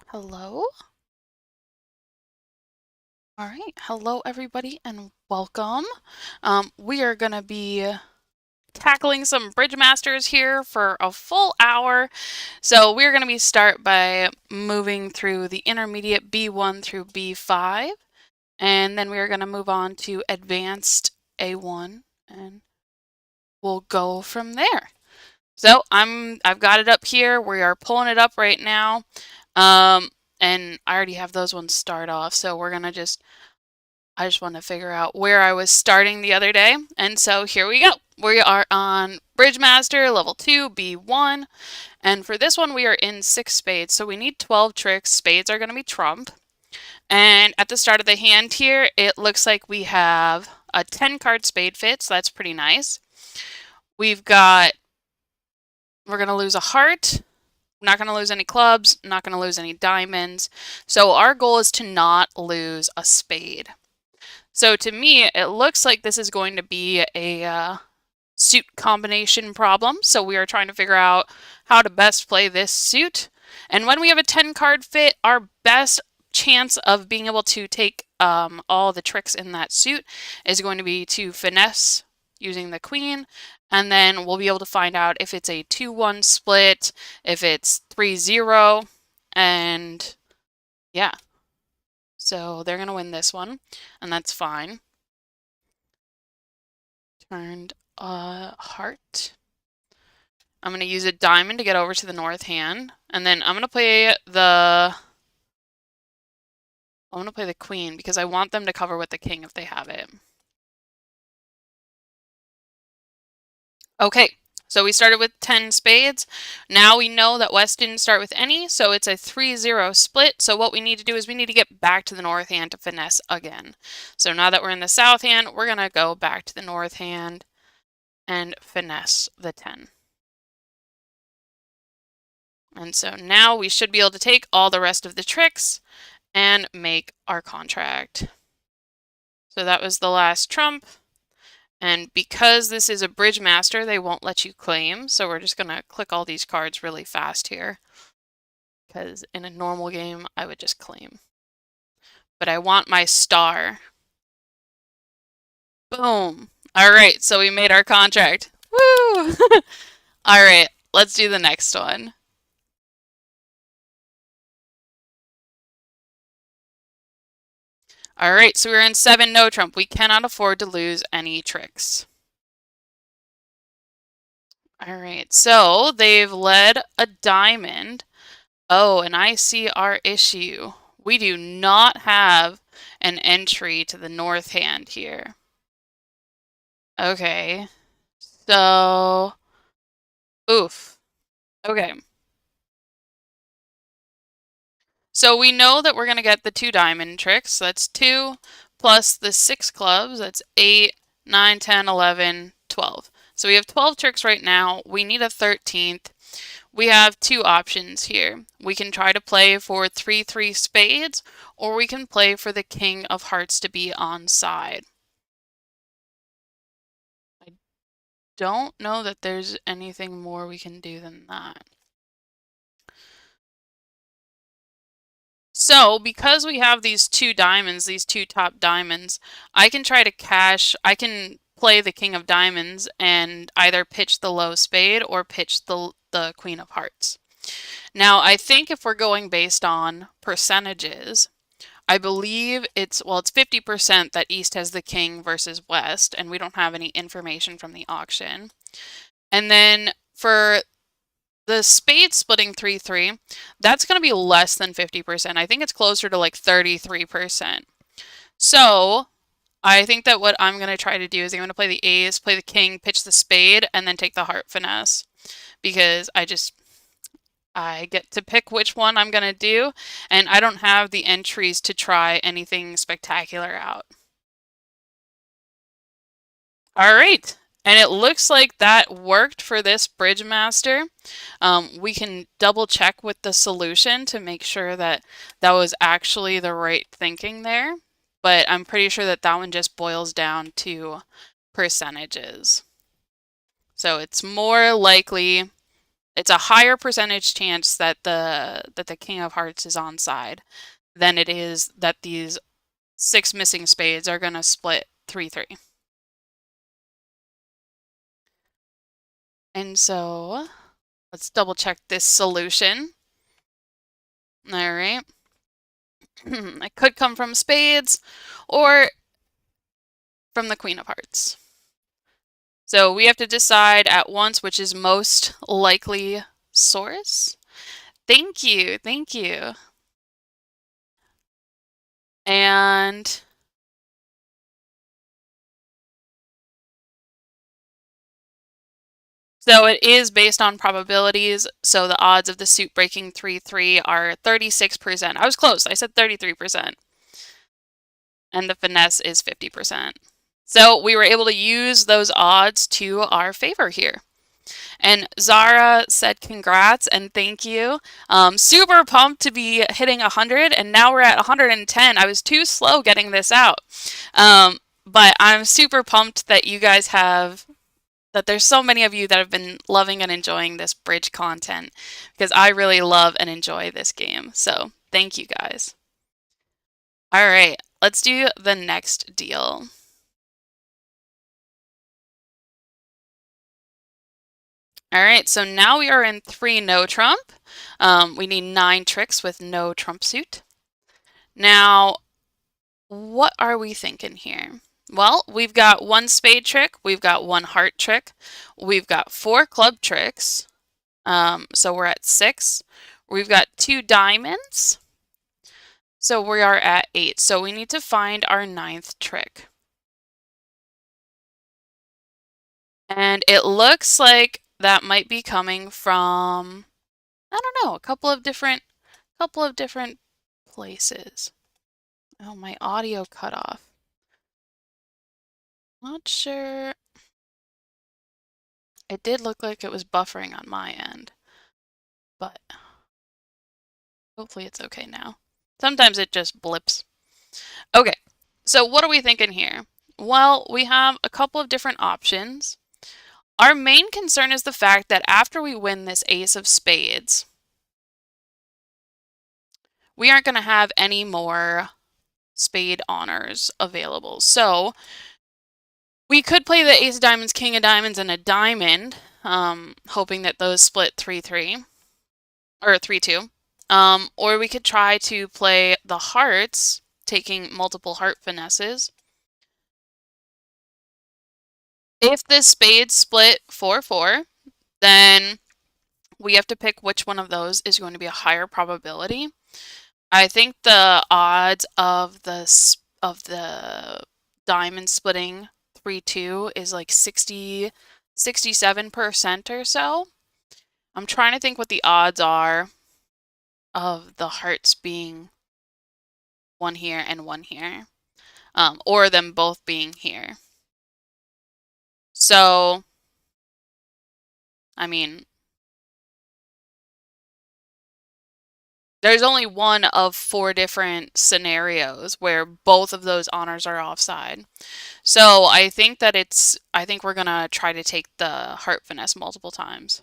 Hello? All right. Hello, everybody, and welcome. We are going to be tackling some Bridgemasters here for a full hour. So we're going to start by moving through the intermediate B1 through B5, and then we are going to move on to advanced A1, and we'll go from there. So I've got it up here. We are pulling it up right now. And I already have those ones start off, so we're gonna I just want to figure out where I was starting the other day. And so here we go. We are on Bridgemaster level 2, B1. And for this one, we are in 6 spades. So we need 12 tricks. Spades are going to be trump. And at the start of the hand here, it looks like we have a 10 card spade fit. So that's pretty nice. We're going to lose a heart. Not going to lose any clubs. Not going to lose any diamonds. So our goal is to not lose a spade. So to me, it looks like this is going to be a suit combination problem. So we are trying to figure out how to best play this suit. And when we have a 10 card fit, our best chance of being able to take all the tricks in that suit is going to be to finesse using the queen. And then we'll be able to find out if it's a 2-1 split, if it's 3-0, and yeah. So they're going to win this one, and that's fine. Turned a heart. I'm going to use a diamond to get over to the north hand, and then I'm going to play the queen because I want them to cover with the king if they have it. Okay, so we started with 10 spades. Now we know that West didn't start with any, so it's a 3-0 split. So what we need to do is we need to get back to the north hand to finesse again. So now that we're in the south hand, we're going to go back to the north hand and finesse the 10. And so now we should be able to take all the rest of the tricks and make our contract. So that was the last trump. And because this is a Bridgemaster, they won't let you claim. So we're just going to click all these cards really fast here. Because in a normal game, I would just claim. But I want my star. Boom. All right, so we made our contract. Woo! All right, let's do the next one. All right, so we're in 7 no trump. We cannot afford to lose any tricks. All right, so they've led a diamond. Oh, and I see our issue. We do not have an entry to the north hand here. Okay, so, oof. Okay. So we know that we're going to get the 2 diamond tricks. So that's 2 plus the 6 clubs. That's 8, 9, 10, 11, 12. So we have 12 tricks right now. We need a 13th. We have 2 options here. We can try to play for 3-3 spades, or we can play for the king of hearts to be on side. I don't know that there's anything more we can do than that. So, because we have these 2 diamonds, these 2 top diamonds, I can try to I can play the king of diamonds and either pitch the low spade or pitch the queen of hearts. Now, I think if we're going based on percentages, I believe it's 50% that East has the king versus West, and we don't have any information from the auction. And then for the spade splitting 3-3, that's going to be less than 50%. I think it's closer to like 33%. So I think that what I'm going to try to do is I'm going to play the ace, play the king, pitch the spade, and then take the heart finesse. Because I get to pick which one I'm going to do, and I don't have the entries to try anything spectacular out. All right. And it looks like that worked for this Bridgemaster. We can double check with the solution to make sure that that was actually the right thinking there. But I'm pretty sure that that one just boils down to percentages. So it's more likely it's a higher percentage chance that the King of Hearts is onside than it is that these 6 missing spades are going to split 3-3. And so let's double check this solution. All right. It could come from spades or from the Queen of Hearts. So we have to decide at once which is most likely source. Thank you, thank you. And so it is based on probabilities. So the odds of the suit breaking 3-3 are 36%. I was close. I said 33%. And the finesse is 50%. So we were able to use those odds to our favor here. And Zara said congrats and thank you. Super pumped to be hitting 100, and now we're at 110. I was too slow getting this out. But I'm super pumped that you guys have, that there's so many of you that have been loving and enjoying this bridge content, because I really love and enjoy this game. So thank you guys. All right, let's do the next deal. All right, so now we are in 3 no trump. We need 9 tricks with no trump suit. Now, what are we thinking here? Well, we've got 1 spade trick, we've got 1 heart trick, we've got 4 club tricks, so we're at 6. We've got 2 diamonds, so we are at 8. So we need to find our 9th trick. And it looks like that might be coming from, I don't know, a couple of different places. Oh, my audio cut off. Not sure. It did look like it was buffering on my end, but hopefully it's okay now. Sometimes it just blips. Okay, so what are we thinking here? Well, we have a couple of different options. Our main concern is the fact that after we win this ace of spades, we aren't going to have any more spade honors available. So we could play the ace of diamonds, king of diamonds, and a diamond, hoping that those split 3-3 or 3-2. Or we could try to play the hearts, taking multiple heart finesses. If the spades split 4-4, then we have to pick which one of those is going to be a higher probability. I think the odds of the diamond splitting 3-2 is like 67% or so. I'm trying to think what the odds are of the hearts being 1 here and 1 here, or them both being here. So, I mean, there's only one of 4 different scenarios where both of those honors are offside. So I think we're gonna try to take the heart finesse multiple times.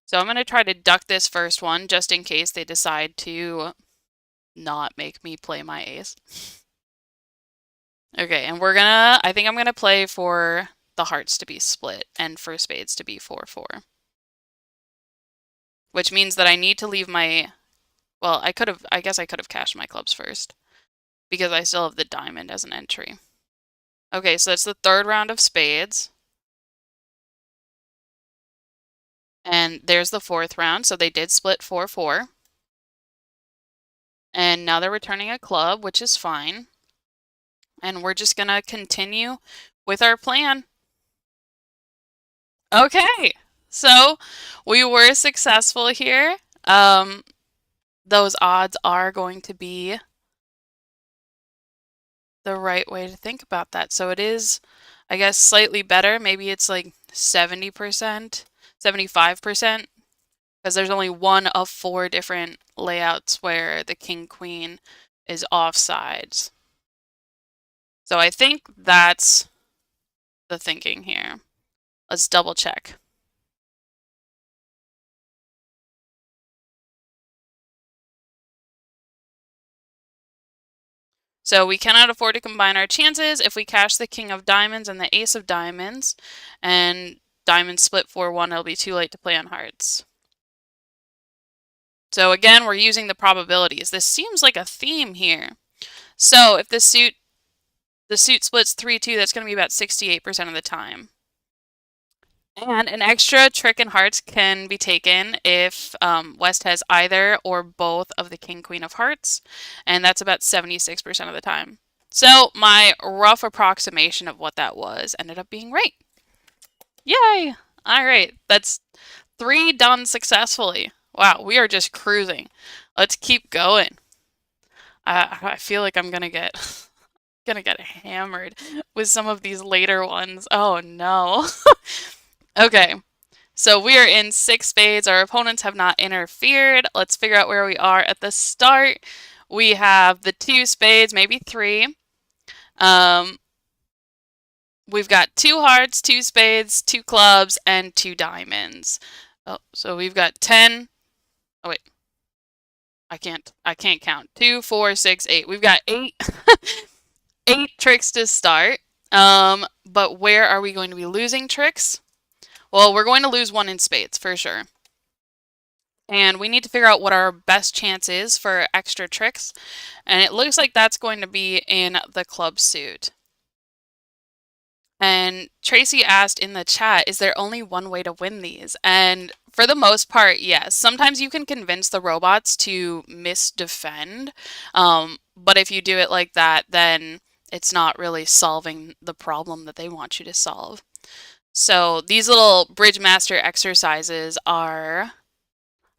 So I'm gonna try to duck this first one just in case they decide to not make me play my ace. Okay, and I think I'm gonna play for the hearts to be split and for spades to be 4-4. Which means that I need to leave my, well, I guess I could have cashed my clubs first because I still have the diamond as an entry. Okay, so that's the 3rd round of spades. And there's the 4th round, so they did split 4-4. And now they're returning a club, which is fine. And we're just gonna continue with our plan. Okay, so we were successful here. Those odds are going to be the right way to think about that. So it is, I guess, slightly better. Maybe it's like 70%, 75%, because there's only one of 4 different layouts where the king-queen is offsides. So I think that's the thinking here. Let's double check. So we cannot afford to combine our chances. If we cash the king of diamonds and the ace of diamonds, and diamonds split 4-1, it'll be too late to play on hearts. So again, we're using the probabilities. This seems like a theme here. So if the suit splits 3-2, that's going to be about 68% of the time. And an extra trick in hearts can be taken if West has either or both of the king, queen of hearts, and that's about 76% of the time. So my rough approximation of what that was ended up being right. Yay! All right, that's 3 done successfully. Wow, we are just cruising. Let's keep going. I feel like I'm gonna get hammered with some of these later ones. Oh no. Okay. So we are in 6 spades. Our opponents have not interfered. Let's figure out where we are at the start. We have the 2 spades, maybe 3. We've got 2 hearts, 2 spades, 2 clubs, and 2 diamonds. Oh, so we've got 10. Oh wait. I can't count. 2, 4, 6, 8. We've got 8 8 tricks to start. But where are we going to be losing tricks? Well, we're going to lose 1 in spades for sure. And we need to figure out what our best chance is for extra tricks. And it looks like that's going to be in the club suit. And Tracy asked in the chat, is there only one way to win these? And for the most part, yes. Sometimes you can convince the robots to misdefend. But if you do it like that, then it's not really solving the problem that they want you to solve. So these little Bridgemaster exercises are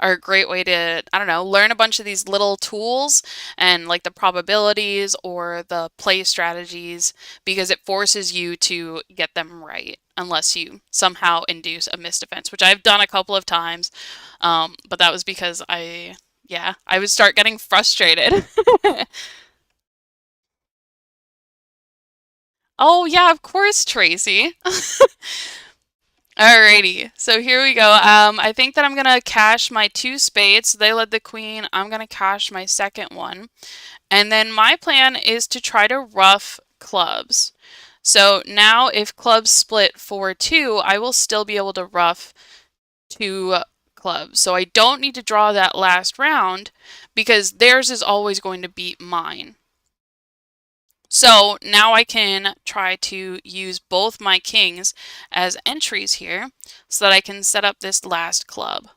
a great way to, I don't know, learn a bunch of these little tools and like the probabilities or the play strategies, because it forces you to get them right unless you somehow induce a misdefense, which I've done a couple of times. But that was because I would start getting frustrated. Oh yeah, of course, Tracy. Alrighty, so here we go. I think that I'm gonna cash my 2 spades. So they led the queen. I'm gonna cash my second one. And then my plan is to try to ruff clubs. So now if clubs split 4-2, I will still be able to ruff 2 clubs. So I don't need to draw that last round because theirs is always going to beat mine. So now I can try to use both my kings as entries here so that I can set up this last club.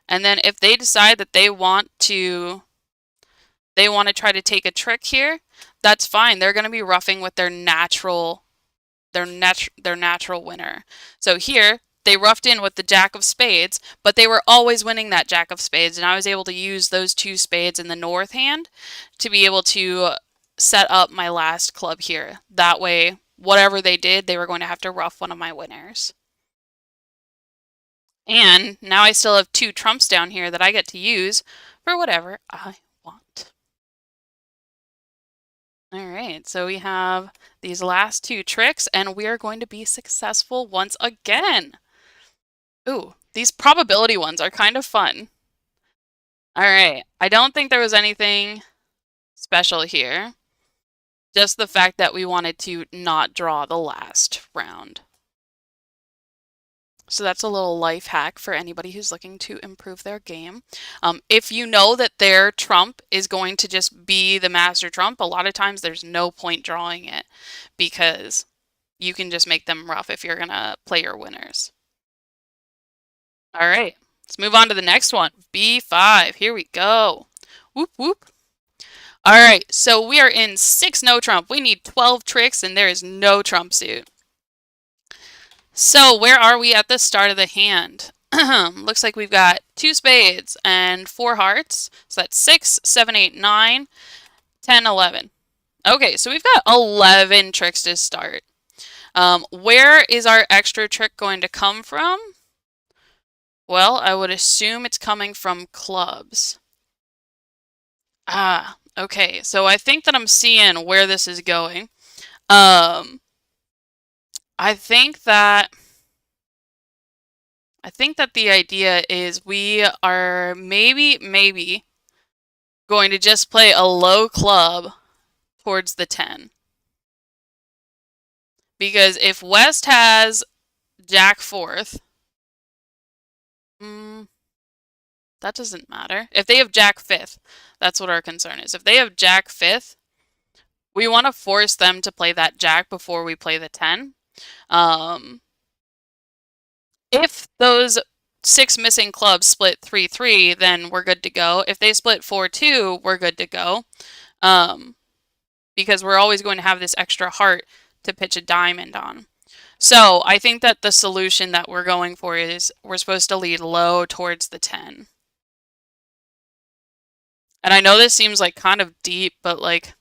And then if they decide that they want to try to take a trick here, that's fine. They're going to be ruffing with their natural winner. So here they roughed in with the jack of spades, but they were always winning that jack of spades, and I was able to use those 2 spades in the north hand to be able to set up my last club here. That way, whatever they did, they were going to have to ruff one of my winners. And now I still have 2 trumps down here that I get to use for whatever I want. All right, so we have these last 2 tricks, and we are going to be successful once again. Ooh, these probability ones are kind of fun. All right, I don't think there was anything special here. Just the fact that we wanted to not draw the last round. So that's a little life hack for anybody who's looking to improve their game. If you know that their trump is going to just be the master trump, a lot of times there's no point drawing it because you can just make them rough if you're going to play your winners. All right, let's move on to the next one. B5. Here we go. Whoop, whoop. All right, so we are in 6 no trump. We need 12 tricks, and there is no trump suit. So where are we at the start of the hand? Looks like we've got 2 spades and 4 hearts. So that's 6, 7, 8, 9, 10, 11. Okay, so we've got 11 tricks to start. Where is our extra trick going to come from? Well, I would assume it's coming from clubs. Ah, okay. So I think that I'm seeing where this is going. I think that the idea is we are maybe going to just play a low club towards the 10. Because if West has Jack 4th, that doesn't matter. If they have Jack 5th, that's what our concern is. If they have Jack 5th, we want to force them to play that Jack before we play the 10. If those 6 missing clubs split 3-3, then we're good to go. If they split 4-2, we're good to go. Because we're always going to have this extra heart to pitch a diamond on. So I think that the solution that we're going for is we're supposed to lead low towards the 10. And I know this seems like kind of deep, but like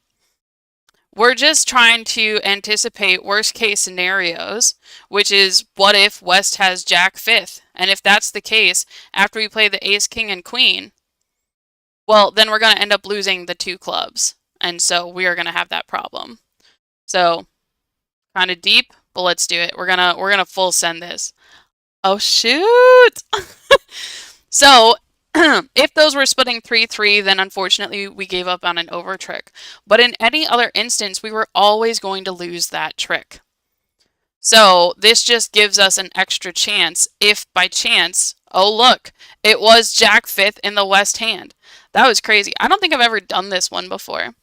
we're just trying to anticipate worst case scenarios, which is what if West has Jack 5th? And if that's the case, after we play the ace, king, and queen, well, then we're going to end up losing the 2 clubs. And so we are going to have that problem. So kind of deep, but let's do it. We're gonna full send this. Oh shoot! So if those were splitting 3-3, then unfortunately we gave up on an over trick. But in any other instance, we were always going to lose that trick. So this just gives us an extra chance if by chance, oh look, it was Jack 5th in the West hand. That was crazy. I don't think I've ever done this one before.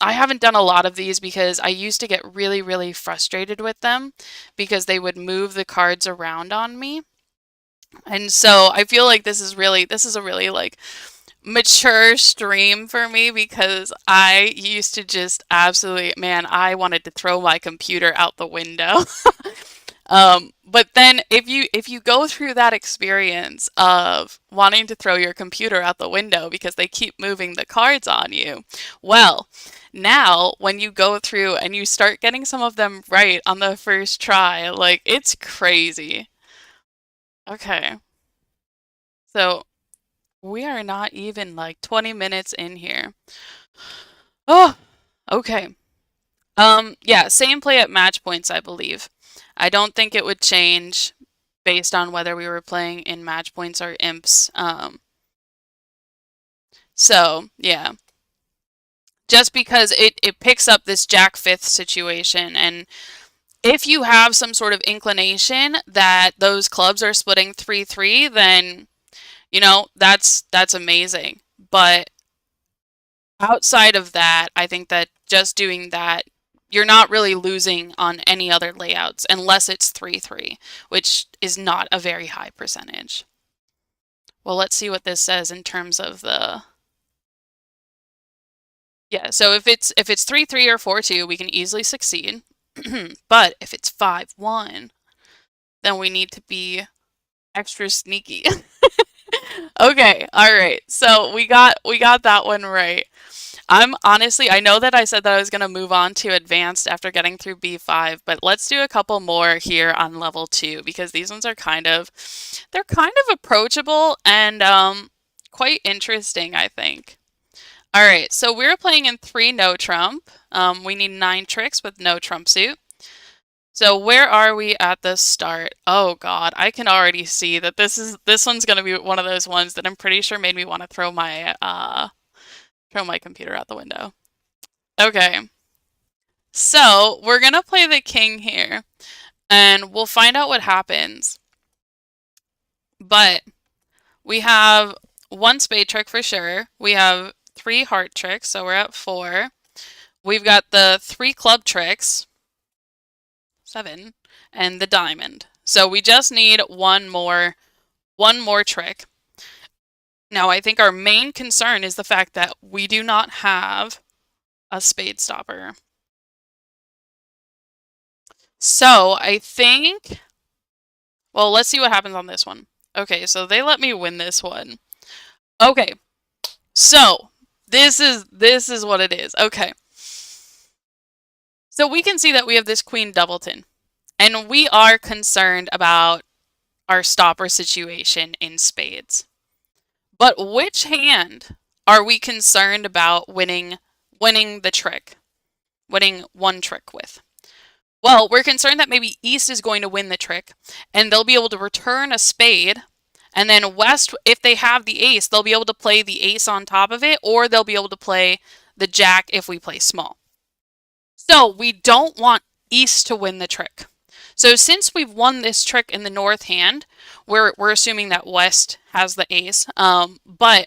I haven't done a lot of these because I used to get really, really frustrated with them because they would move the cards around on me. And so I feel like this is a really like mature stream for me because I used to just absolutely, man, I wanted to throw my computer out the window. But then if you go through that experience of wanting to throw your computer out the window because they keep moving the cards on you, well, now when you go through and you start getting some of them right on the first try, like it's crazy. Okay. So we are not even like 20 minutes in here. Oh, okay. Yeah, same play at match points, I believe. I don't think it would change based on whether we were playing in match points or imps. So, yeah. Just because it picks up this Jack 5th situation, and if you have some sort of inclination that those clubs are splitting 3-3, then, you know, that's amazing. But outside of that, I think that just doing that, you're not really losing on any other layouts unless it's 3-3, which is not a very high percentage. Well, let's see what this says in terms of the... Yeah, so if it's 3-3 or 4-2, we can easily succeed. But if it's 5-1, then we need to be extra sneaky. Okay, all right. So we got that one right. I'm honestly, I know that I said that I was going to move on to advanced after getting through B5, but let's do a couple more here on level 2 because these ones are they're kind of approachable and quite interesting, I think. All right, so we're playing in 3 no trump. We need 9 tricks with no trump suit. So where are we at the start? Oh God, I can already see that this one's gonna be one of those ones that I'm pretty sure made me want to throw my computer out the window. Okay. So we're gonna play the king here, and we'll find out what happens. But we have 1 spade trick for sure. We have 3 heart tricks, so we're at 4. We've got the 3 club tricks, 7, and the diamond. So we just need one more trick. Now, I think our main concern is the fact that we do not have a spade stopper. So I think, well, let's see what happens on this one. Okay, so they let me win this one. Okay, so this is what it is. Okay. So we can see that we have this queen doubleton, and we are concerned about our stopper situation in spades. But which hand are we concerned about winning the trick? Winning 1 trick with? Well, we're concerned that maybe East is going to win the trick, and they'll be able to return a spade, And then West, if they have the ace, they'll be able to play the ace on top of it, or they'll be able to play the jack if we play small. So we don't want East to win the trick. So since we've won this trick in the North hand, we're assuming that West has the ace. But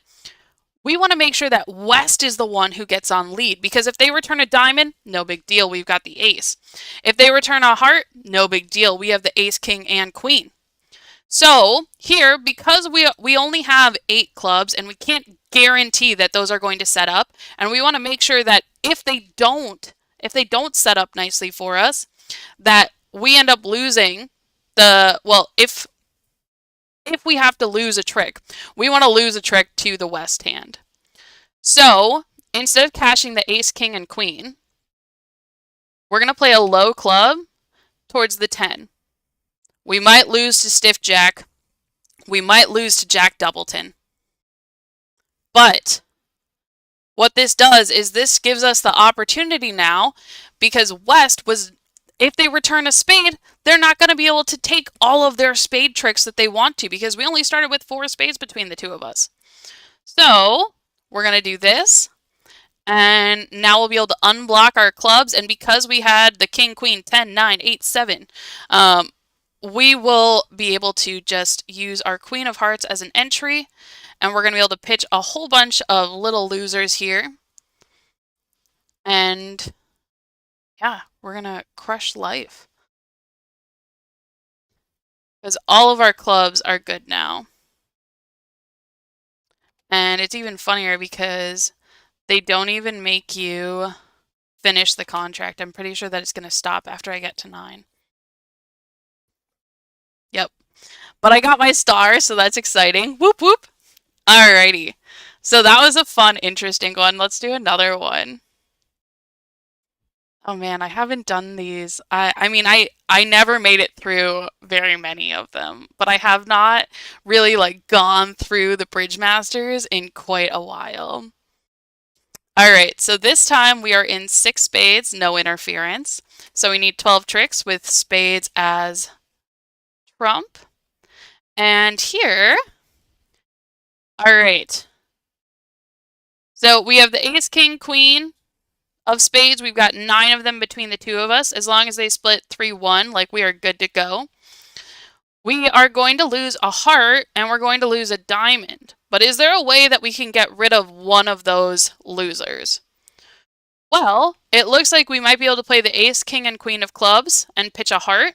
we want to make sure that West is the one who gets on lead, because if they return a diamond, no big deal, we've got the ace. If they return a heart, no big deal, we have the ace, king, and queen. So here, because we only have 8 clubs and we can't guarantee that those are going to set up, and we want to make sure that if they don't set up nicely for us, that we end up losing if we have to lose a trick, we want to lose a trick to the West hand. So instead of cashing the ace, king, and queen, we're going to play a low club towards the 10. We might lose to stiff jack. We might lose to jack doubleton. But what this does is this gives us the opportunity now, because West was, if they return a spade, they're not going to be able to take all of their spade tricks that they want to, because we only started with 4 spades between the two of us. So we're going to do this. And now we'll be able to unblock our clubs. And because we had the king, queen, 10, 9, 8, 7, we will be able to just use our queen of hearts as an entry. And we're going to be able to pitch a whole bunch of little losers here. And yeah, we're going to crush life. Because all of our clubs are good now. And it's even funnier because they don't even make you finish the contract. I'm pretty sure that it's going to stop after I get to 9. Yep. But I got my star, so that's exciting. Whoop, whoop. Alrighty. So that was a fun, interesting one. Let's do another one. Oh man, I haven't done these. I mean, I never made it through very many of them, but I have not really gone through the Bridgemasters in quite a while. All right, so this time we are in 6 spades, no interference. So we need 12 tricks with spades as trump. And here, all right. So we have the ace, king, queen of spades. We've got 9 of them between the two of us. As long as they split 3-1, we are good to go. We are going to lose a heart and we're going to lose a diamond. But is there a way that we can get rid of one of those losers? Well, it looks like we might be able to play the ace, king, and queen of clubs and pitch a heart.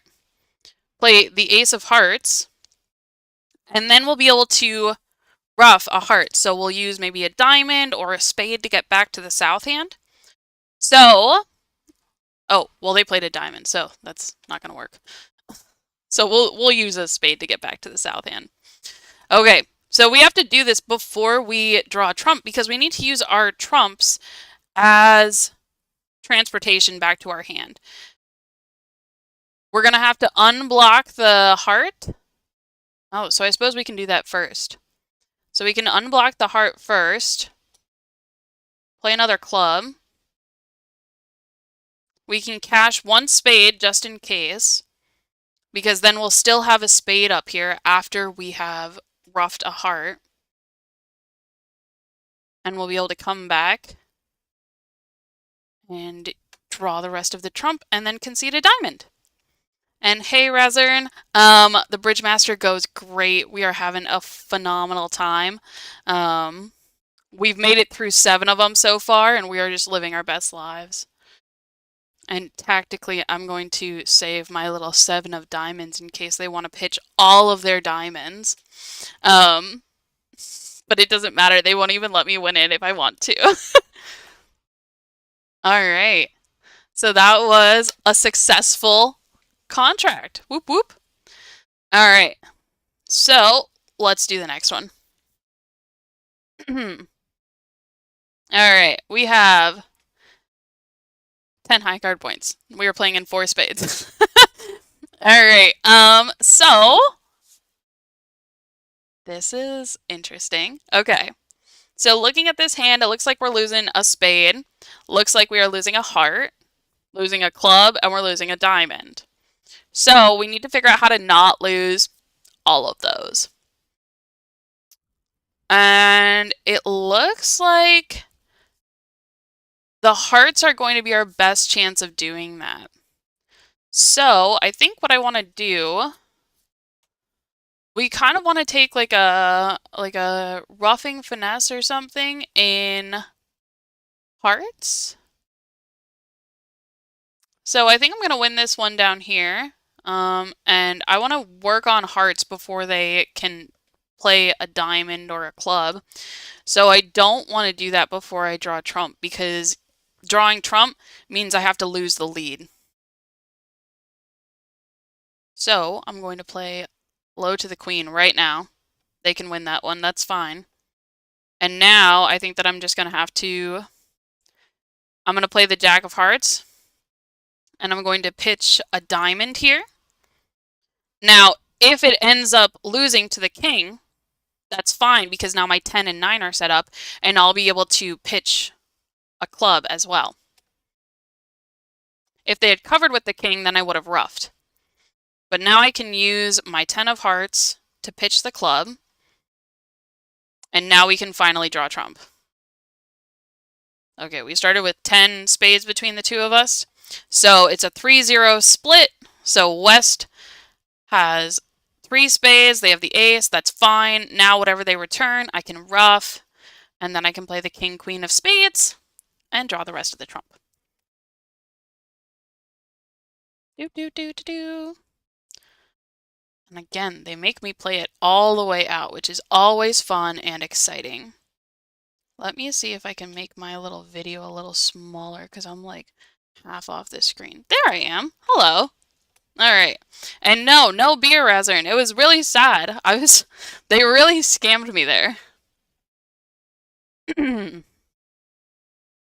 Play the ace of hearts. And then we'll be able to ruff a heart. So we'll use maybe a diamond or a spade to get back to the south hand. So, oh, well, they played a diamond, so that's not going to work. So we'll use a spade to get back to the south hand. Okay, so we have to do this before we draw a trump, because we need to use our trumps as transportation back to our hand. We're going to have to unblock the heart. Oh, so I suppose we can do that first. So we can unblock the heart first. Play another club. We can cash 1 spade just in case, because then we'll still have a spade up here after we have ruffed a heart. And we'll be able to come back and draw the rest of the trump and then concede a diamond. And hey, Razern, the Bridgemaster goes great. We are having a phenomenal time. We've made it through 7 of them so far, and we are just living our best lives. And tactically, I'm going to save my little 7 of diamonds in case they want to pitch all of their diamonds. But it doesn't matter. They won't even let me win it if I want to. All right. So that was a successful contract. Whoop, whoop. All right. So let's do the next one. All right. We have 10 high card points. We are playing in 4 spades. All right. So this is interesting. Okay. So looking at this hand, it looks like we're losing a spade. Looks like we are losing a heart, losing a club, and we're losing a diamond. So we need to figure out how to not lose all of those. And it looks like the hearts are going to be our best chance of doing that. So I think what I want to do, we kind of want to take like a roughing finesse or something in hearts. So I think I'm going to win this one down here. And I want to work on hearts before they can play a diamond or a club. So I don't want to do that before I draw trump, because drawing trump means I have to lose the lead. So I'm going to play low to the queen right now. They can win that one, that's fine. And now I think that I'm just going to have to... I'm going to play the jack of hearts. And I'm going to pitch a diamond here. Now, if it ends up losing to the king, that's fine, because now my 10 and 9 are set up, and I'll be able to pitch a club as well. If they had covered with the king, then I would have ruffed. But now I can use my 10 of hearts to pitch the club, and now we can finally draw trump. Okay, we started with 10 spades between the two of us. So it's a 3-0 split. So West has 3 spades. They have the ace. That's fine. Now whatever they return, I can ruff. And then I can play the king, queen of spades and draw the rest of the trump. Do, do, do, do, do. And again, they make me play it all the way out, which is always fun and exciting. Let me see if I can make my little video a little smaller, because I'm like half off this screen. There I am. Hello. All right. And no beer razern. It was really sad. They really scammed me there.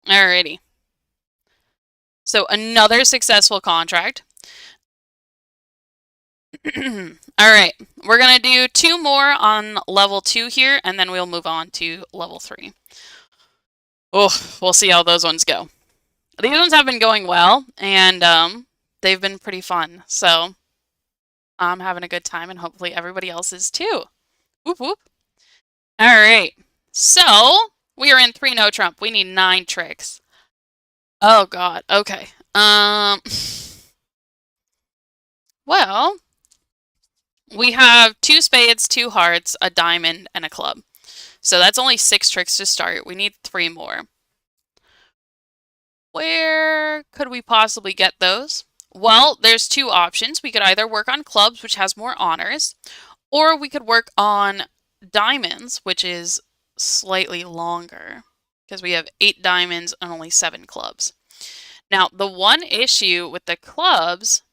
Alrighty. So another successful contract. Alright, we're going to do 2 more on level 2 here, and then we'll move on to level 3. Oh, we'll see how those ones go. These ones have been going well, and they've been pretty fun, so I'm having a good time, and hopefully everybody else is too. Whoop whoop. Alright, so we are in 3 no trump. We need 9 tricks. Oh god, okay. Well, we have 2 spades, 2 hearts, a diamond, and a club. So that's only 6 tricks to start. We need 3 more. Where could we possibly get those? Well, there's 2 options. We could either work on clubs, which has more honors, or we could work on diamonds, which is slightly longer, because we have 8 diamonds and only 7 clubs. Now, the one issue with the clubs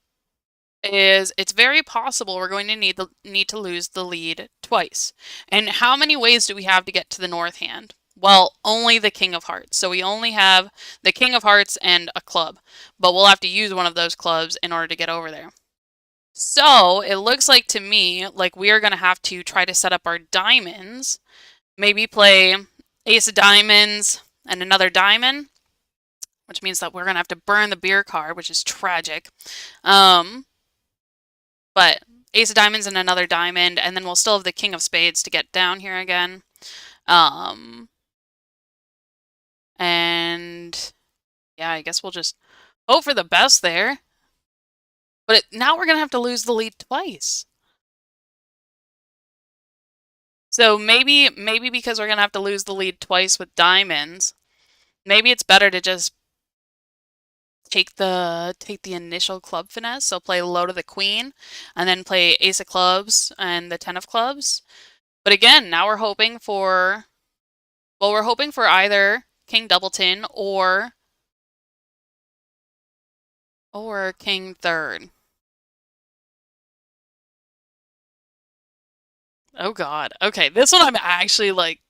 is it's very possible we're going to need to lose the lead twice. And how many ways do we have to get to the north hand? Well, only the king of hearts. So we only have the king of hearts and a club, but we'll have to use one of those clubs in order to get over there. So it looks like to me like we are going to have to try to set up our diamonds, maybe play ace of diamonds and another diamond, which means that we're going to have to burn the beer card, which is tragic. But ace of diamonds and another diamond, and then we'll still have the king of spades to get down here again. And yeah, I guess we'll just hope for the best there. But now we're going to have to lose the lead twice. So maybe because we're going to have to lose the lead twice with diamonds, maybe it's better to just take the initial club finesse, so play low to the queen, and then play ace of clubs and the 10 of clubs. But again, now we're hoping for, well, we're hoping for either king doubleton or king third. Oh god. Okay, this one I'm actually like,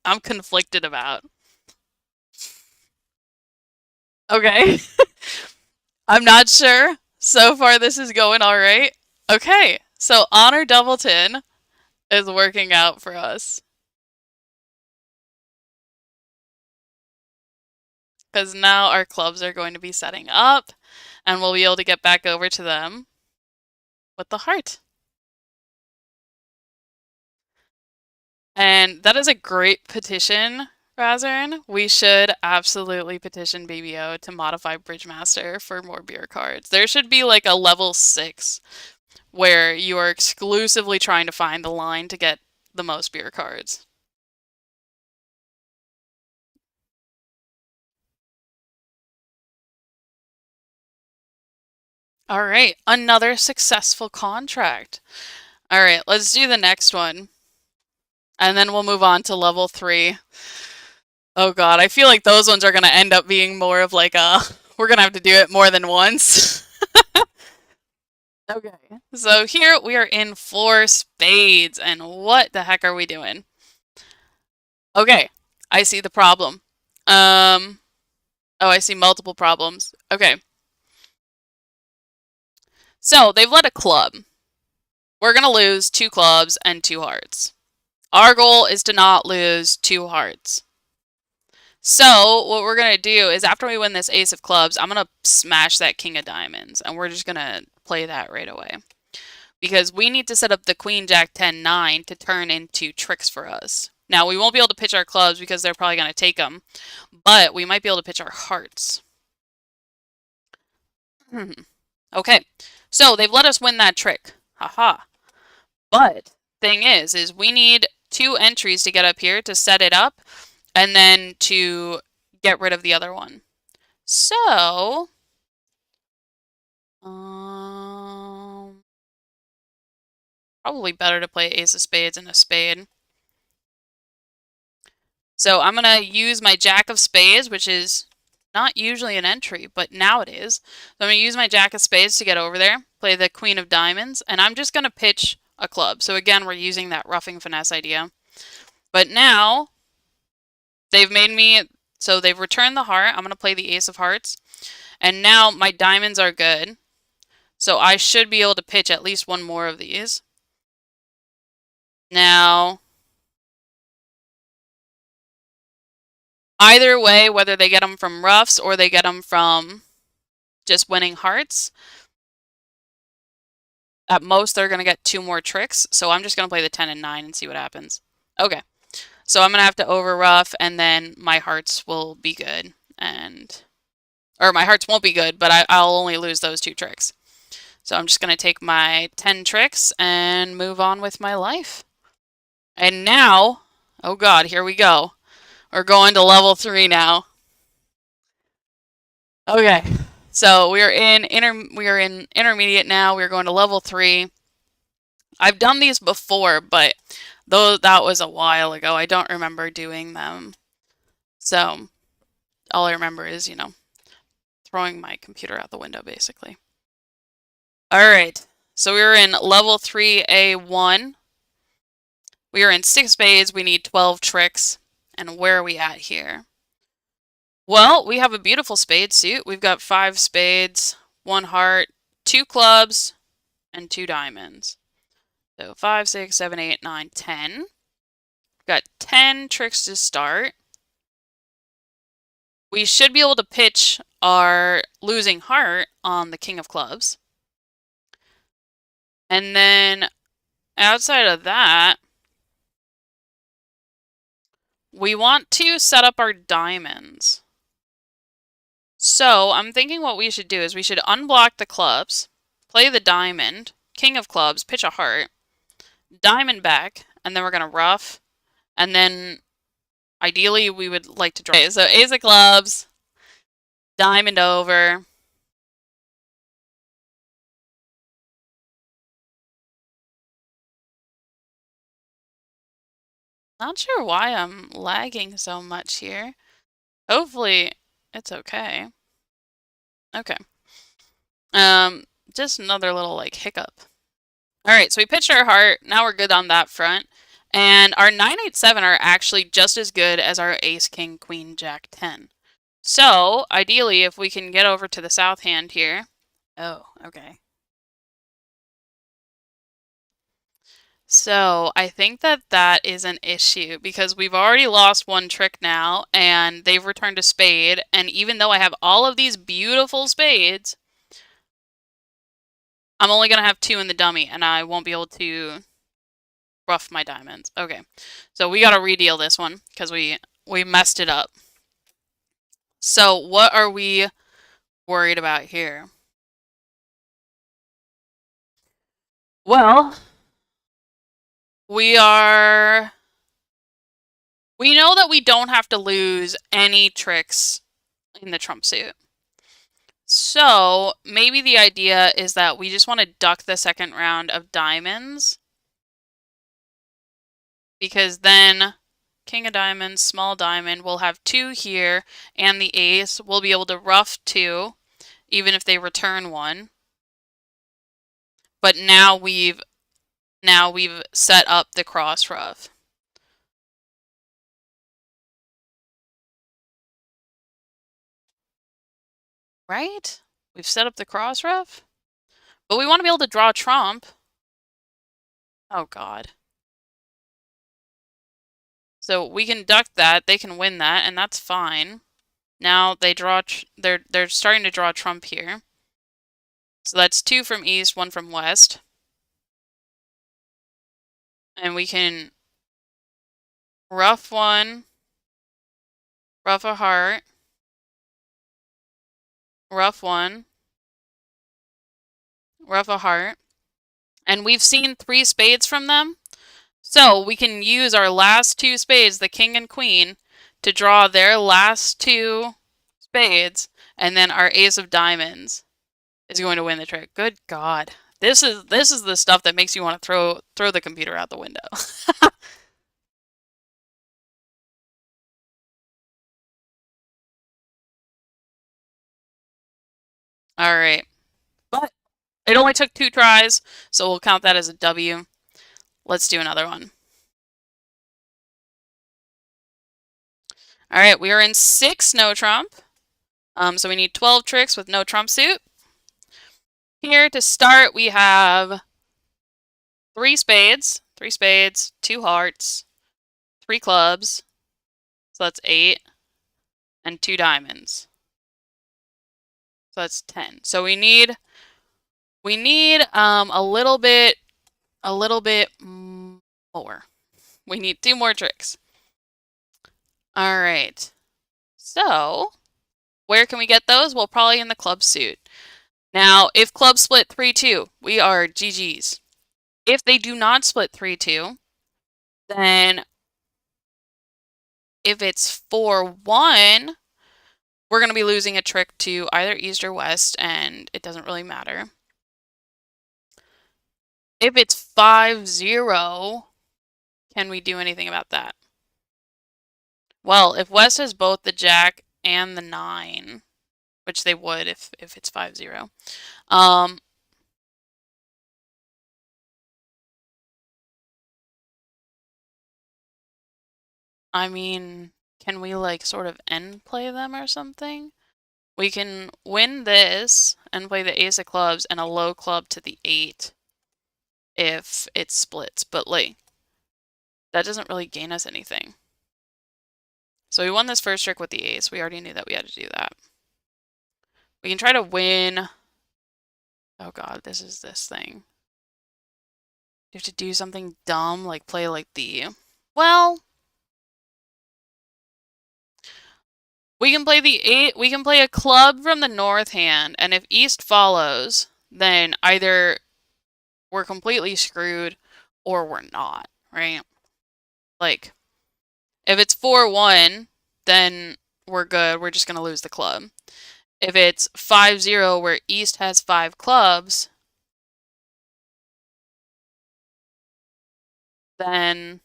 I'm conflicted about. Okay. I'm not sure. So far this is going all right. Okay, so honor doubleton is working out for us. Because now our clubs are going to be setting up, and we'll be able to get back over to them with the heart. And that is a great petition, Razern. We should absolutely petition Baby O to modify Bridgemaster for more beer cards. There should be like a level 6 where you are exclusively trying to find the line to get the most beer cards. All right, another successful contract. All right, let's do the next one. And then we'll move on to level 3. Oh god, I feel like those ones are going to end up being more of like a we're going to have to do it more than once. Okay. So here we are in 4 spades, and what the heck are we doing? Okay, I see the problem. Oh, I see multiple problems. Okay. So they've led a club. We're gonna lose 2 clubs and 2 hearts. Our goal is to not lose 2 hearts. So what we're gonna do is after we win this ace of clubs, I'm gonna smash that king of diamonds, and we're just gonna play that right away. Because we need to set up the queen, jack, 10, 9 to turn into tricks for us. Now, we won't be able to pitch our clubs because they're probably going to take them, but we might be able to pitch our hearts. Okay, so they've let us win that trick. Haha. But thing is we need 2 entries to get up here to set it up and then to get rid of the other one. So, probably better to play ace of spades and a spade. So I'm going to use my jack of spades, which is not usually an entry, but now it is. So I'm going to use my jack of spades to get over there, play the queen of diamonds, and I'm just going to pitch a club. So again, we're using that roughing finesse idea. But now, they've made me, so they've returned the heart. I'm going to play the ace of hearts. And now my diamonds are good. So I should be able to pitch at least one more of these. Now, either way, whether they get them from roughs or they get them from just winning hearts, at most they're going to get 2 more tricks. So I'm just going to play the 10 and 9 and see what happens. Okay. So I'm going to have to over rough, and then my hearts will be good. Or my hearts won't be good, but I'll only lose those 2 tricks. So I'm just going to take my 10 tricks and move on with my life. And now, oh god, here we go. We're going to level 3 now. Okay, so we are in intermediate now. We're going to level 3. I've done these before, but though that was a while ago, I don't remember doing them. So all I remember is, throwing my computer out the window, basically. All right, so we were in level 3A1. We are in 6 spades. We need 12 tricks. And where are we at here? Well, we have a beautiful spade suit. We've got 5 spades, 1 heart, 2 clubs, and 2 diamonds. So 5, 6, 7, 8, 9, 10. We've got 10 tricks to start. We should be able to pitch our losing heart on the king of clubs. And then outside of that, we want to set up our diamonds. So I'm thinking what we should do is we should unblock the clubs, play the diamond, king of clubs, pitch a heart, diamond back, and then we're going to rough, and then ideally we would like to draw. Okay, so ace of clubs, diamond over. Not sure why I'm lagging so much here. Hopefully it's okay. Okay. Just another little like hiccup. All right, so we pitched our heart. Now we're good on that front. And our 9, 8, 7 are actually just as good as our ace, king, queen, jack, 10. So, ideally, if we can get over to the south hand here. Oh, okay. So, I think that is an issue because we've already lost 1 trick now and they've returned a spade. And even though I have all of these beautiful spades, I'm only going to have 2 in the dummy and I won't be able to Rough my diamonds. Okay. So we gotta redeal this one because we messed it up. So what are we worried about here? Well, we know that we don't have to lose any tricks in the trump suit. So maybe the idea is that we just want to duck the second round of diamonds. Because then king of diamonds, small diamond, we'll have 2 here, and the ace, we'll be able to rough 2, even if they return 1. But now we've set up the cross rough. Right? We've set up the cross rough? But we want to be able to draw trump. Oh god. So we can duck that, they can win that, and that's fine. Now they draw they're starting to draw trump here. So that's 2 from east, 1 from west. And we can rough 1, rough a heart, rough 1, rough a heart. And we've seen 3 spades from them. So we can use our last 2 spades, the king and queen, to draw their last 2 spades, and then our ace of diamonds is going to win the trick. Good God. This is the stuff that makes you want to throw the computer out the window. All right. But it only took 2 tries, so we'll count that as a W. Let's do another one. All right, we are in 6 no trump. So we need 12 tricks with no trump suit. Here to start, we have 3 spades, 2 hearts, 3 clubs, so that's 8, and 2 diamonds. So that's 10. So we need a little bit more. We need 2 more tricks. All right. So, where can we get those? Well, probably in the club suit. Now, if club split 3-2, we are GG's. If they do not split 3-2, then if it's 4-1, we're going to be losing a trick to either east or west, and it doesn't really matter. If it's 5-0, can we do anything about that? Well, if west has both the jack and the 9, which they would if it's 5-0, I mean, can we like sort of end play them or something? We can win this and play the ace of clubs and a low club to the 8 if it splits, but like that doesn't really gain us anything. So we won this first trick with the ace. We already knew that we had to do that. We can try to win. Oh god, this is this thing. You have to do something dumb like play like the... Well, we can play the 8. We can play a club from the north hand, and if east follows, then either we're completely screwed or we're not, right? Like, if it's 4-1, then we're good. We're just going to lose the club. If it's 5-0 where east has 5 clubs, then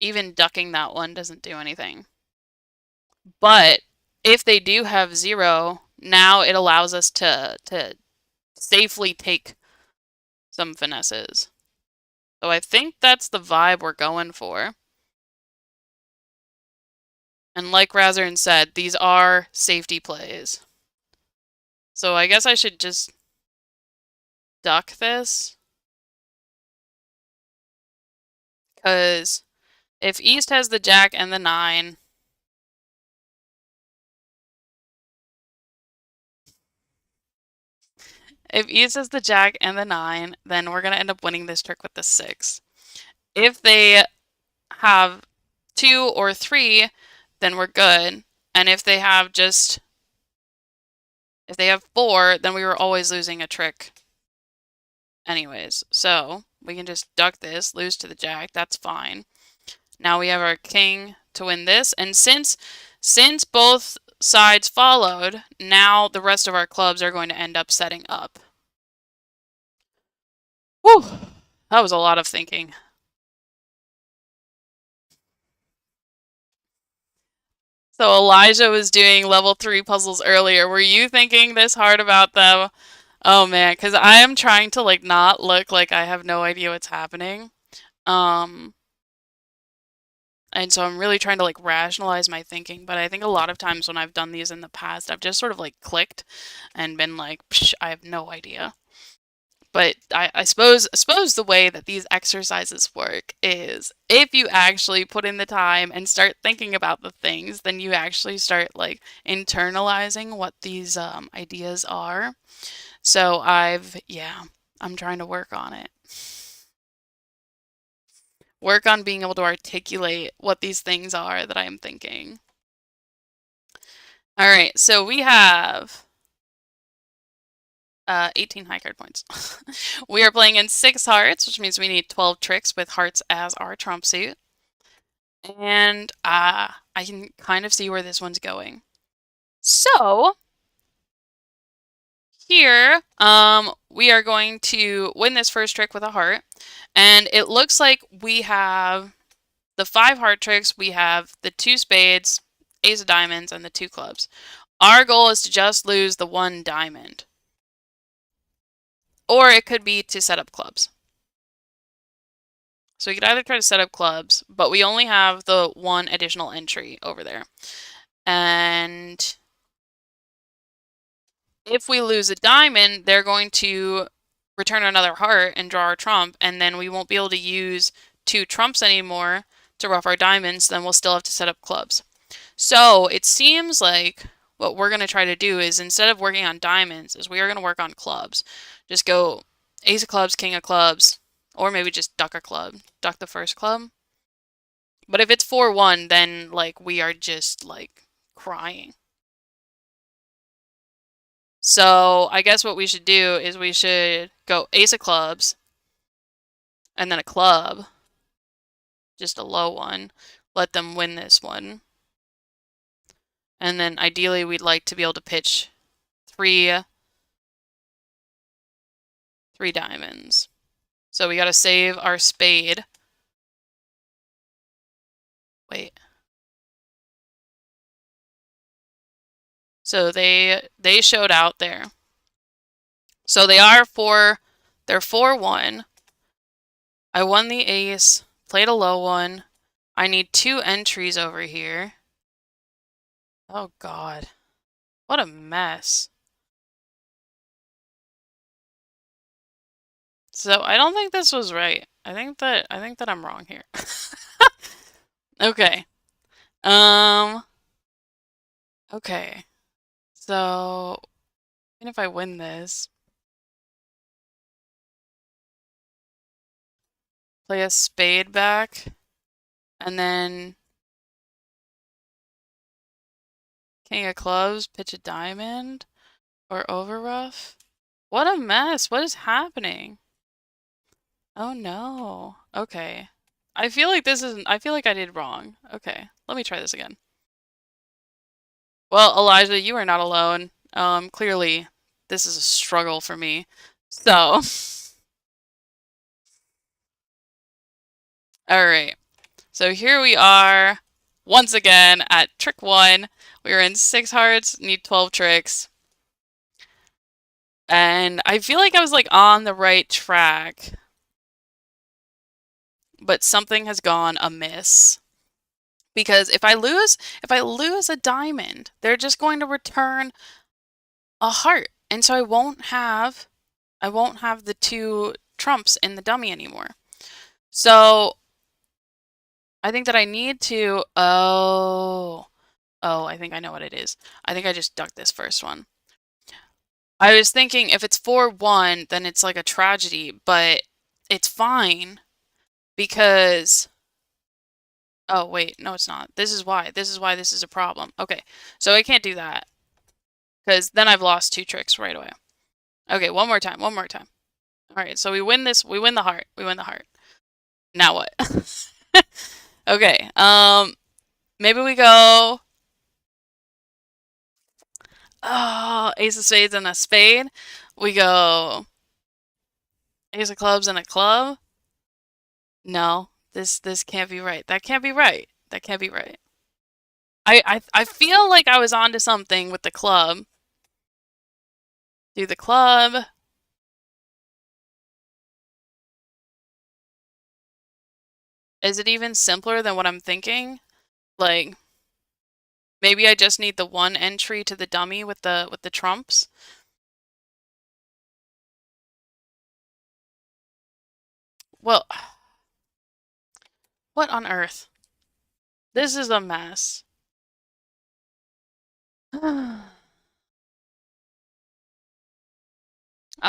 even ducking that one doesn't do anything. But if they do have 0, now it allows us to safely take some finesses. So I think that's the vibe we're going for. And like Razern said, these are safety plays. So I guess I should just duck this. Because if east has the jack and the 9, If East is the Jack and the 9, then we're going to end up winning this trick with the 6. If they have 2 or 3, then we're good. And if they have 4, then we were always losing a trick anyways. So we can just duck this, lose to the Jack, that's fine. Now we have our king to win this, and since both sides followed, now the rest of our clubs are going to end up setting up. Whew, that was a lot of thinking. So Elijah was doing level 3 puzzles earlier. Were you thinking this hard about them? Oh man, because I am trying to like not look like I have no idea what's happening. And so I'm really trying to like rationalize my thinking, but I think a lot of times when I've done these in the past, I've just sort of like clicked and been like, psh, I have no idea. But I suppose the way that these exercises work is if you actually put in the time and start thinking about the things, then you actually start like internalizing what these ideas are. So I'm trying to work on it. Work on being able to articulate what these things are that I am thinking. All right, so we have 18 high card points. We are playing in 6 hearts, which means we need 12 tricks with hearts as our trump suit. And I can kind of see where this one's going. So here, we are going to win this first trick with a heart. And it looks like we have the 5 heart tricks, we have the 2 spades, ace of diamonds, and the 2 clubs. Our goal is to just lose the 1 diamond. Or it could be to set up clubs. So we could either try to set up clubs, but we only have the 1 additional entry over there. And if we lose a diamond, they're going to return another heart and draw our trump, and then we won't be able to use 2 trumps anymore to ruff our diamonds, then we'll still have to set up clubs. So it seems like what we're going to try to do is instead of working on diamonds, is we are going to work on clubs. Just go ace of clubs, king of clubs, or maybe just duck a club. Duck the first club. But if it's 4-1, then like we are just like crying. So I guess what we should do is we should go ace of clubs and then a club. Just a low one. Let them win this one. And then ideally we'd like to be able to pitch three diamonds. So we gotta save our spade. Wait. So they showed out there. So they're 4-1. I won the ace, played a low one. I need 2 entries over here. Oh god. What a mess. So I don't think this was right. I think that I'm wrong here. Okay. Okay. So even if I win this, play a spade back, and then king of clubs, pitch a diamond, or overruff. What a mess. What is happening? Oh no. Okay. I feel like I feel like I did wrong. Okay. Let me try this again. Well, Elijah, you are not alone. Clearly this is a struggle for me. So, all right. So here we are once again at trick 1. We are in 6 hearts, need 12 tricks. And I feel like I was like on the right track. But something has gone amiss. Because if I lose a diamond, they're just going to return a heart. And so I won't have the 2 trumps in the dummy anymore. So I think that I need to I think I know what it is. I think I just ducked this first one. I was thinking if it's 4-1, then it's like a tragedy, but it's fine because oh wait, no it's not. This is why. This is why this is a problem. Okay. So I can't do that because then I've lost 2 tricks right away. Okay, one more time. One more time. All right, so we win this. We win the heart. We win the heart. Now what? Okay. Maybe we go. Oh, ace of spades and a spade. We go ace of clubs and a club. No, this can't be right. That can't be right. That can't be right. I feel like I was onto something with the club. Do the club. Is it even simpler than what I'm thinking? Like maybe I just need the one entry to the dummy with the trumps. Well, what on earth? This is a mess. I'm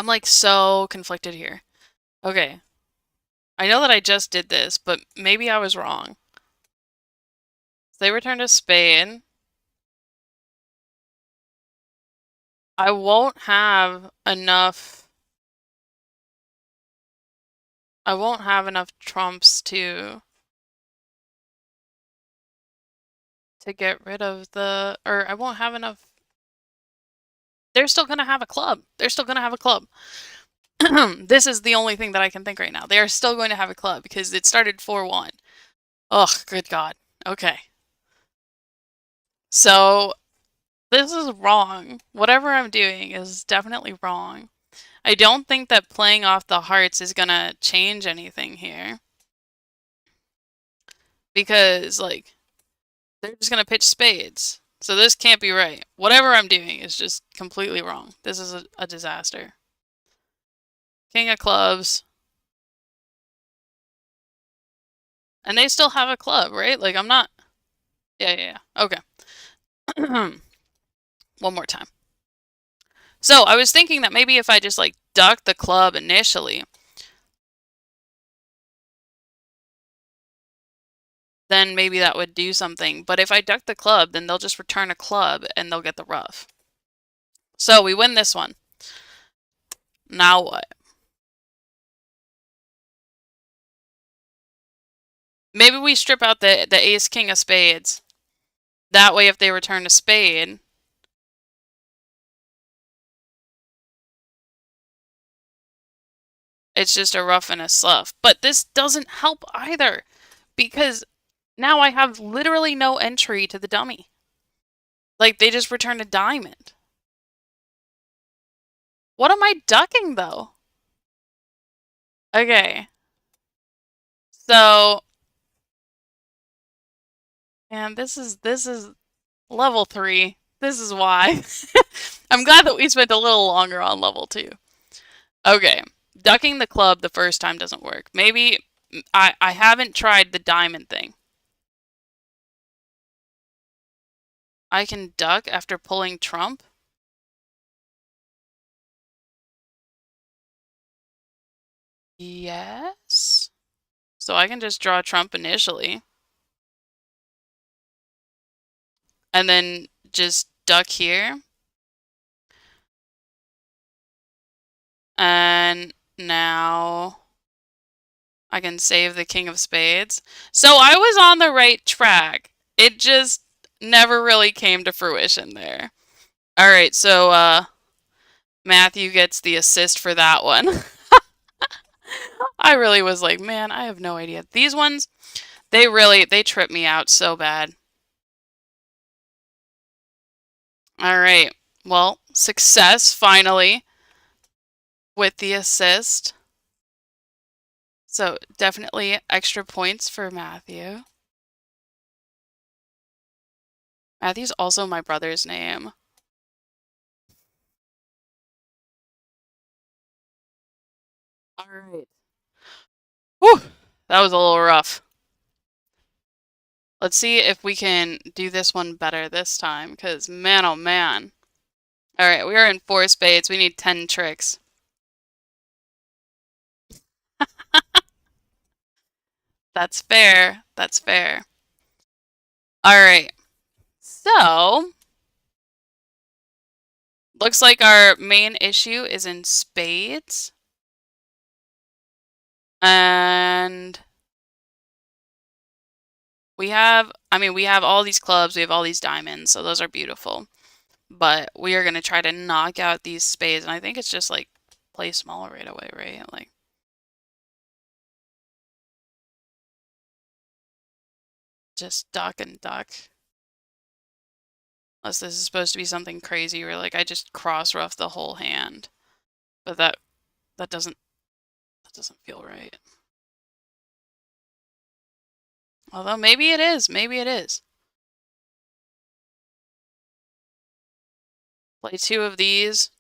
like so conflicted here. Okay. I know that I just did this, but maybe I was wrong. They returned a spade. I won't have enough. I won't have enough trumps to get rid of the, or I won't have enough. They're still gonna have a club. They're still gonna have a club. This is the only thing that I can think right now. They are still going to have a club because it started 4-1. Ugh, good God. Okay. So this is wrong. Whatever I'm doing is definitely wrong. I don't think that playing off the hearts is gonna change anything here. Because, like, they're just gonna pitch spades. So this can't be right. Whatever I'm doing is just completely wrong. This is a disaster. King of clubs. And they still have a club, right? Like, I'm not... Yeah. Okay. One more time. So, I was thinking that maybe if I just, like, duck the club initially, then maybe that would do something. But if I duck the club, then they'll just return a club and they'll get the ruff. So, we win this one. Now what? Maybe we strip out the ace king of spades. That way if they return a spade, it's just a ruff and a sluff. But this doesn't help either, because now I have literally no entry to the dummy. Like, they just return a diamond. What am I ducking, though? Okay. So, and this is level 3. This is why. I'm glad that we spent a little longer on level 2. Okay. Ducking the club the first time doesn't work. Maybe I haven't tried the diamond thing. I can duck after pulling trump? Yes. So I can just draw trump initially. And then just duck here. And now I can save the king of spades. So I was on the right track. It just never really came to fruition there. All right, so Matthew gets the assist for that one. I really was like, man, I have no idea. These ones, they trip me out so bad. All right. Well, success finally with the assist. So definitely extra points for Matthew. Matthew's also my brother's name. All right. Whew, that was a little rough. Let's see if we can do this one better this time, because man, oh man. Alright, we are in 4 spades. We need 10 tricks. That's fair. That's fair. Alright. So, looks like our main issue is in spades. And we have all these clubs, we have all these diamonds, so those are beautiful. But we are going to try to knock out these spades, and I think it's just like play small right away, right? Like, just duck and duck. Unless this is supposed to be something crazy where like I just cross rough the whole hand. But that doesn't feel right. Although maybe it is, maybe it is. Play 2 of these.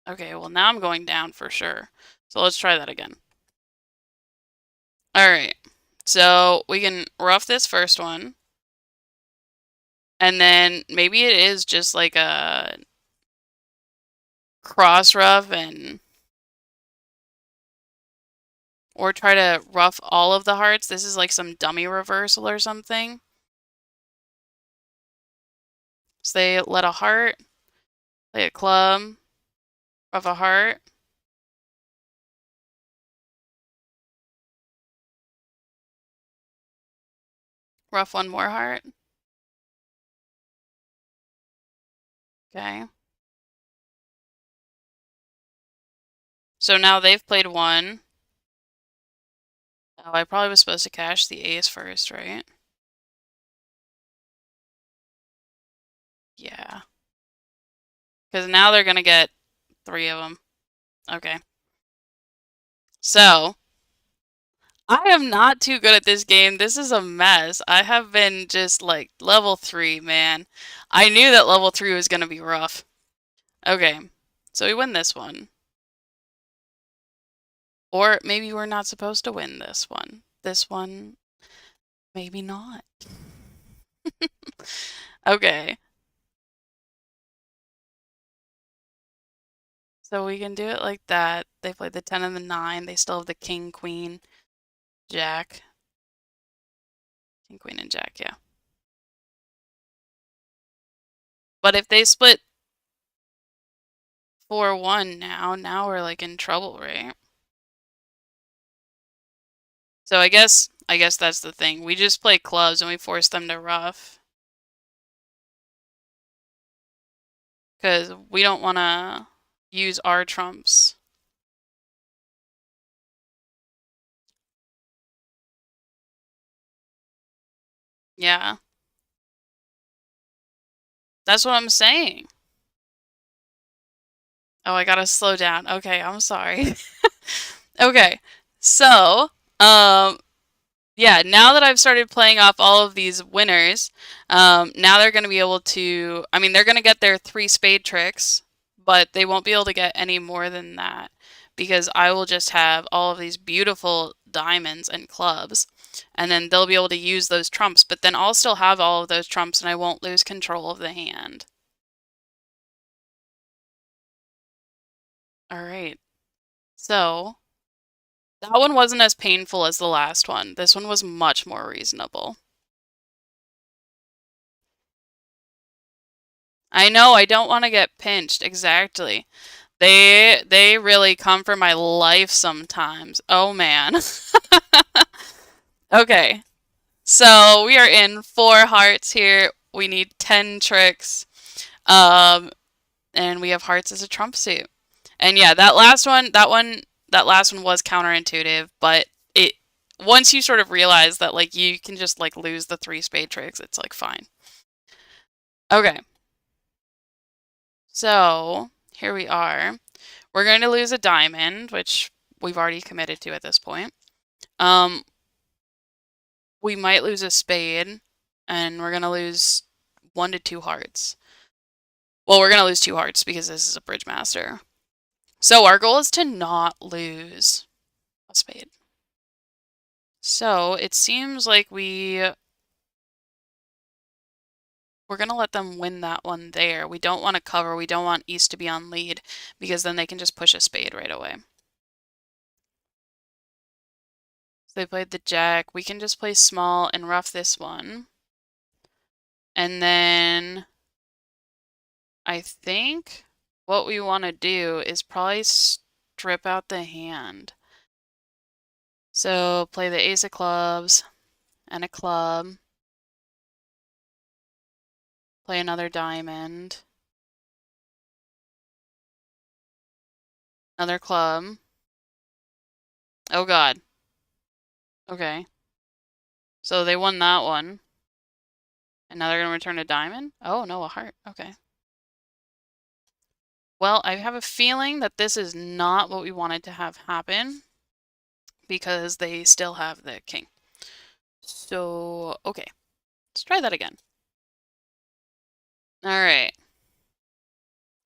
Okay, well now I'm going down for sure. So let's try that again. Alright, so we can rough this first one. And then maybe it is just like a cross rough or try to rough all of the hearts. This is like some dummy reversal or something. So they let a heart, play a club, rough a heart. Rough one more heart. Okay. So now they've played 1. Oh, I probably was supposed to cash the ace first, right? Yeah. Because now they're going to get 3 of them. Okay. So, I am not too good at this game. This is a mess. I have been just like level 3, man. I knew that level 3 was going to be rough. Okay. So we win this one. Or maybe we're not supposed to win this one. This one, maybe not. Okay. So we can do it like that. They played the 10 and the 9. They still have the king, queen, jack. King, queen, and jack, yeah. But if they split 4-1 now we're like in trouble, right? So I guess that's the thing. We just play clubs and we force them to rough. Because we don't want to use our trumps. Yeah. That's what I'm saying. Oh, I gotta slow down. Okay, I'm sorry. Okay, so, yeah, now that I've started playing off all of these winners, now they're going to be able to, I mean, they're going to get their 3 spade tricks, but they won't be able to get any more than that because I will just have all of these beautiful diamonds and clubs, and then they'll be able to use those trumps, but then I'll still have all of those trumps and I won't lose control of the hand. All right. So, that one wasn't as painful as the last one. This one was much more reasonable. I know, I don't want to get pinched. Exactly. They really come for my life sometimes. Oh man. Okay. So we are in 4 hearts here. We need 10 tricks. And we have hearts as a trump suit. And yeah, that last one was counterintuitive, but it once you sort of realize that like you can just like lose the 3 spade tricks, it's like fine. Okay. So, here we are. We're going to lose a diamond, which we've already committed to at this point. We might lose a spade, and we're going to lose 1 to 2 hearts. Well, we're going to lose 2 hearts because this is a Bridgemaster. So our goal is to not lose a spade. So it seems like we're we're going to let them win that one there. We don't want to cover. We don't want East to be on lead because then they can just push a spade right away. So they played the jack. We can just play small and rough this one. And then I think what we want to do is probably strip out the hand. So play the ace of clubs and a club. Play another diamond. Another club. Oh god. Okay. So they won that one. And now they're going to return a diamond? Oh, no, a heart. Okay. Well, I have a feeling that this is not what we wanted to have happen because they still have the king. So, okay. Let's try that again. All right.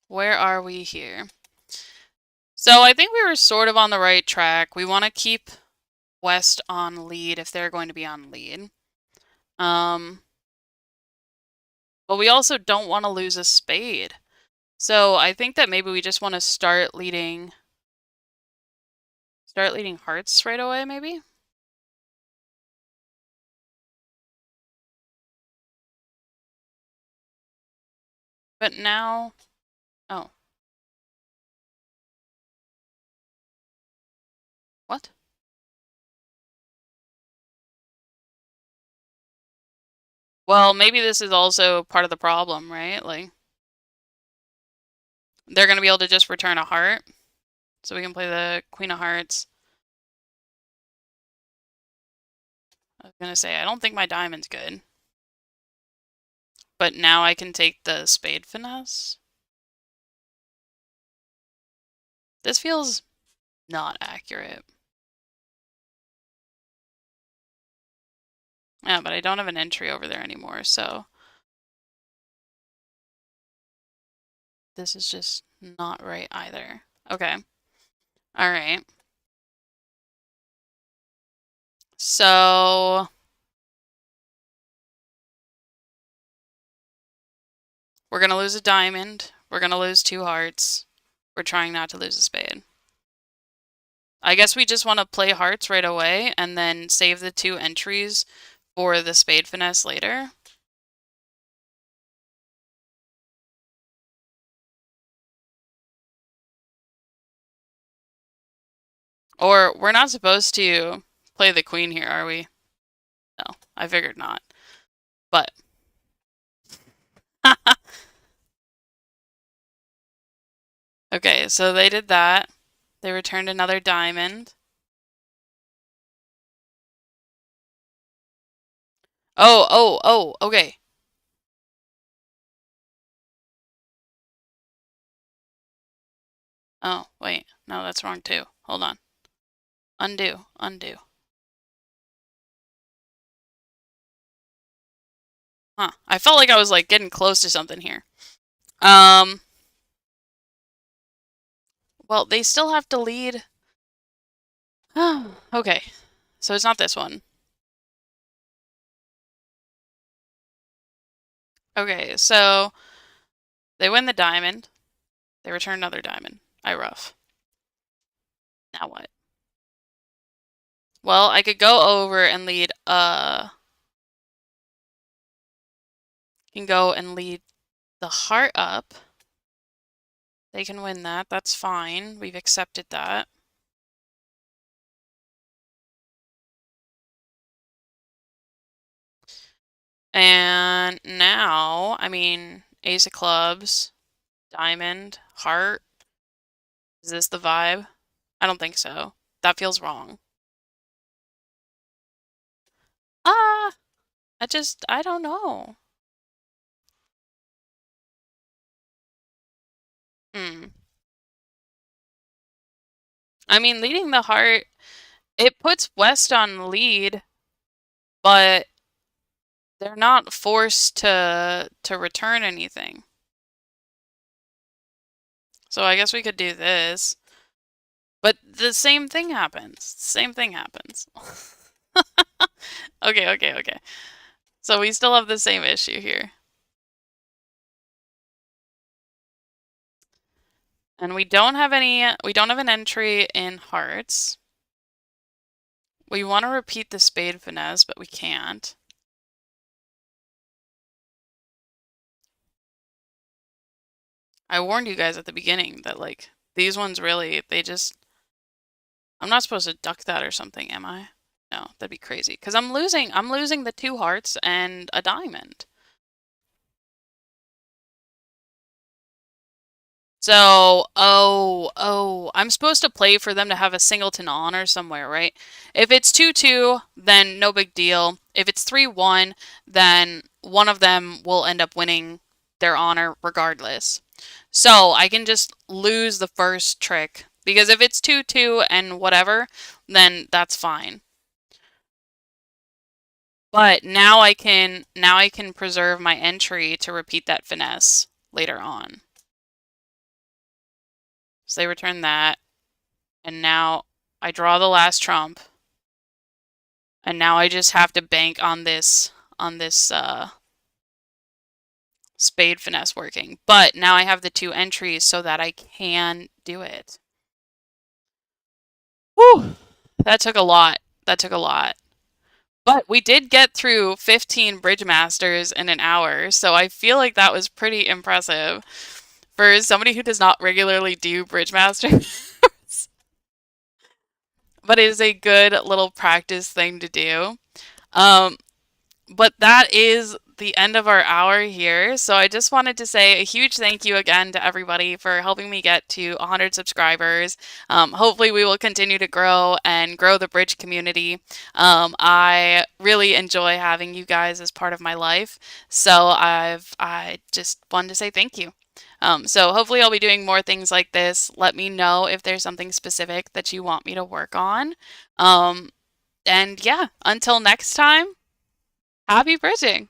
Where are we here? So I think we were sort of on the right track. We want to keep West on lead if they're going to be on lead. But we also don't want to lose a spade. So I think that maybe we just want to start leading hearts right away, maybe? But now, oh. What? Well, maybe this is also part of the problem, right? Like, they're going to be able to just return a heart. So we can play the Queen of Hearts. I was going to say, I don't think my diamond's good. But now I can take the spade finesse. This feels not accurate. Yeah, but I don't have an entry over there anymore, so this is just not right either. Okay. All right. So we're going to lose a diamond. We're going to lose 2 hearts. We're trying not to lose a spade. I guess we just want to play hearts right away and then save the 2 entries for the spade finesse later. Or we're not supposed to play the queen here, are we? No, I figured not. But okay, so they did that. They returned another diamond. Oh, okay. Oh, wait. No, that's wrong too. Hold on. Undo, undo. Huh. I felt like I was like getting close to something here. Well, they still have to lead. Okay. So it's not this one. Okay, so they win the diamond. They return another diamond. I rough. Now what? Well, I could go over and lead can go and lead the heart up. They can win that. That's fine. We've accepted that. And now, I mean, ace of clubs, diamond, heart. Is this the vibe? I don't think so. That feels wrong. I don't know. I mean, leading the heart, it puts West on lead, but they're not forced to return anything. So I guess we could do this. But the same thing happens. Same thing happens. Okay. So we still have the same issue here. And we don't have an entry in hearts. We want to repeat the spade finesse, but we can't. I warned you guys at the beginning that, like, these ones really, they just... I'm not supposed to duck that or something, am I? No, that'd be crazy. Because I'm losing the 2 hearts and a diamond. So, I'm supposed to play for them to have a singleton honor somewhere, right? If it's 2-2, then no big deal. If it's 3-1, then one of them will end up winning their honor regardless. So I can just lose the first trick, because if it's 2-2 and whatever, then that's fine. But now I can preserve my entry to repeat that finesse later on. So they return that, and now I draw the last trump, and now I just have to bank on this spade finesse working. But now I have the 2 entries so that I can do it. Whew! That took a lot. That took a lot. But we did get through 15 Bridgemasters in an hour, so I feel like that was pretty impressive for somebody who does not regularly do Bridgemasters. But it is a good little practice thing to do. Um, but that is the end of our hour here. So I just wanted to say a huge thank you again to everybody for helping me get to 100 subscribers. Hopefully we will continue to grow and grow the Bridge community. I really enjoy having you guys as part of my life. So I just wanted to say thank you. So hopefully I'll be doing more things like this. Let me know if there's something specific that you want me to work on. And yeah, until next time, happy bridging!